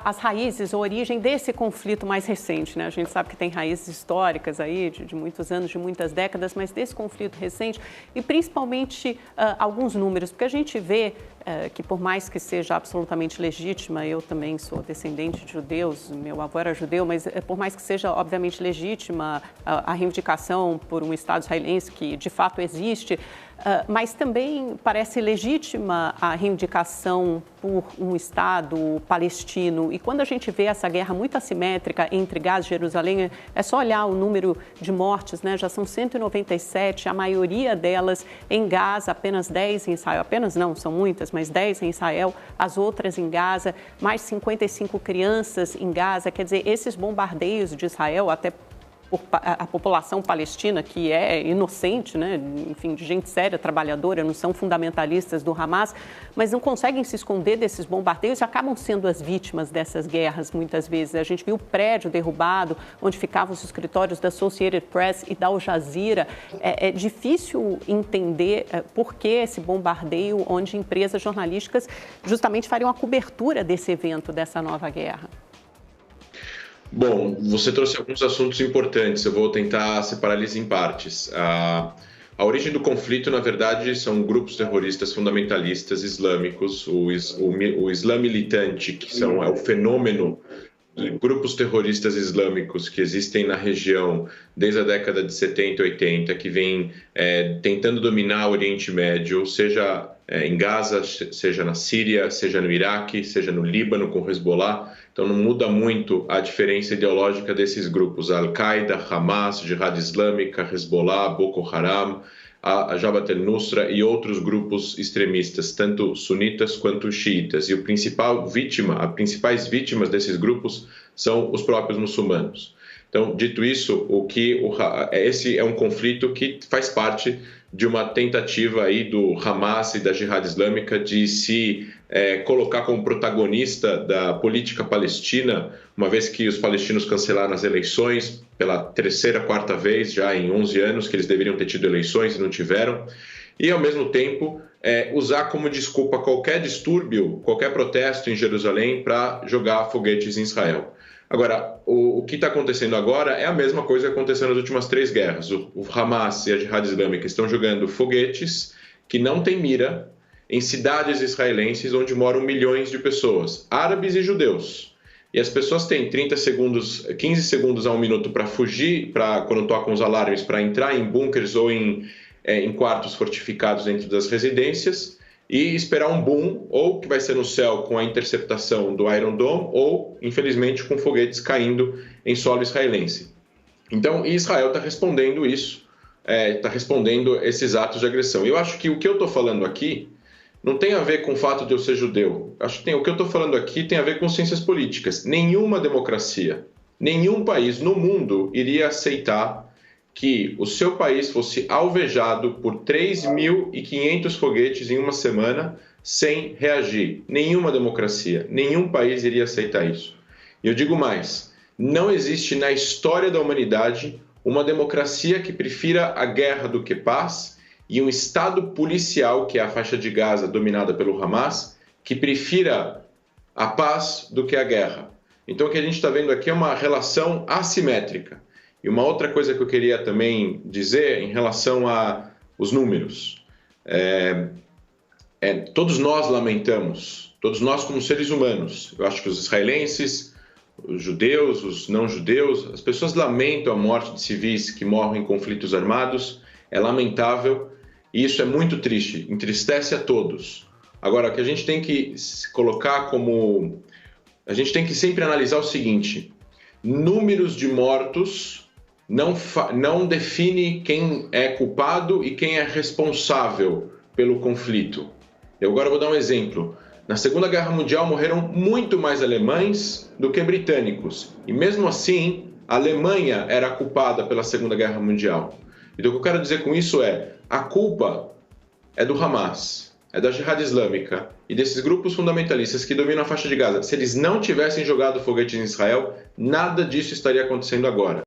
as raízes, a origem desse conflito mais recente, né? A gente sabe que tem raízes históricas aí de muitos anos, de muitas décadas, mas desse conflito recente e principalmente alguns números, porque a gente vê que por mais que seja absolutamente legítima, eu também sou descendente de judeus, meu avô era judeu, mas por mais que seja obviamente legítima a reivindicação por um Estado israelense que de fato existe, mas também parece legítima a reivindicação por um Estado palestino. E quando a gente vê essa guerra muito assimétrica entre Gaza e Jerusalém, é só olhar o número de mortes, né? Já são 197, a maioria delas em Gaza, apenas 10 em Israel. Apenas não, são muitas, mas 10 em Israel, as outras em Gaza, mais 55 crianças em Gaza. Quer dizer, esses bombardeios de Israel, até por a população palestina, que é inocente, né? Enfim, de gente séria, trabalhadora, não são fundamentalistas do Hamas, mas não conseguem se esconder desses bombardeios e acabam sendo as vítimas dessas guerras, muitas vezes. A gente viu o prédio derrubado, onde ficavam os escritórios da Associated Press e da Al Jazeera. É difícil entender por que esse bombardeio, onde empresas jornalísticas justamente fariam a cobertura desse evento, dessa nova guerra. Bom, você trouxe alguns assuntos importantes, eu vou tentar separar eles em partes. A origem do conflito, na verdade, são grupos terroristas fundamentalistas islâmicos, o Islã militante, que é o fenômeno de grupos terroristas islâmicos que existem na região desde a década de 70 e 80, que vem tentando dominar o Oriente Médio, seja em Gaza, seja na Síria, seja no Iraque, seja no Líbano com o Hezbollah. Então não muda muito a diferença ideológica desses grupos, a Al-Qaeda, Hamas, Jihad Islâmica, Hezbollah, Boko Haram, a Jabhat al-Nusra e outros grupos extremistas, tanto sunitas quanto xiitas. E as principais vítimas desses grupos são os próprios muçulmanos. Então, dito isso, esse é um conflito que faz parte de uma tentativa aí do Hamas e da Jihad Islâmica de se colocar como protagonista da política palestina, uma vez que os palestinos cancelaram as eleições pela terceira, quarta vez já em 11 anos, que eles deveriam ter tido eleições e não tiveram, e ao mesmo tempo usar como desculpa qualquer distúrbio, qualquer protesto em Jerusalém para jogar foguetes em Israel. Agora, o que está acontecendo agora é a mesma coisa que aconteceu nas últimas 3 guerras. O Hamas e a Jihad Islâmica estão jogando foguetes que não têm mira em cidades israelenses onde moram milhões de pessoas, árabes e judeus. E as pessoas têm 30 segundos, 15 segundos a 1 minuto para fugir, quando tocam os alarmes, para entrar em bunkers ou em quartos fortificados dentro das residências, e esperar um boom, ou que vai ser no céu com a interceptação do Iron Dome, ou, infelizmente, com foguetes caindo em solo israelense. Então, Israel está respondendo isso, está respondendo esses atos de agressão. Eu acho que o que eu estou falando aqui não tem a ver com o fato de eu ser judeu. Acho que o que eu estou falando aqui tem a ver com ciências políticas. Nenhuma democracia, nenhum país no mundo iria aceitar que o seu país fosse alvejado por 3.500 foguetes em uma semana sem reagir. Nenhuma democracia, nenhum país iria aceitar isso. E eu digo mais, não existe na história da humanidade uma democracia que prefira a guerra do que paz e um Estado policial, que é a faixa de Gaza dominada pelo Hamas, que prefira a paz do que a guerra. Então o que a gente está vendo aqui é uma relação assimétrica. E uma outra coisa que eu queria também dizer em relação aos números. Todos nós lamentamos, todos nós como seres humanos. Eu acho que os israelenses, os judeus, os não judeus, as pessoas lamentam a morte de civis que morrem em conflitos armados. É lamentável e isso é muito triste, entristece a todos. Agora, o que a gente tem que colocar como... A gente tem que sempre analisar o seguinte: números de mortos não define quem é culpado e quem é responsável pelo conflito. Eu agora vou dar um exemplo. Na Segunda Guerra Mundial morreram muito mais alemães do que britânicos. E mesmo assim, a Alemanha era culpada pela Segunda Guerra Mundial. Então o que eu quero dizer com isso a culpa é do Hamas, é da Jihad Islâmica e desses grupos fundamentalistas que dominam a faixa de Gaza. Se eles não tivessem jogado foguetes em Israel, nada disso estaria acontecendo agora.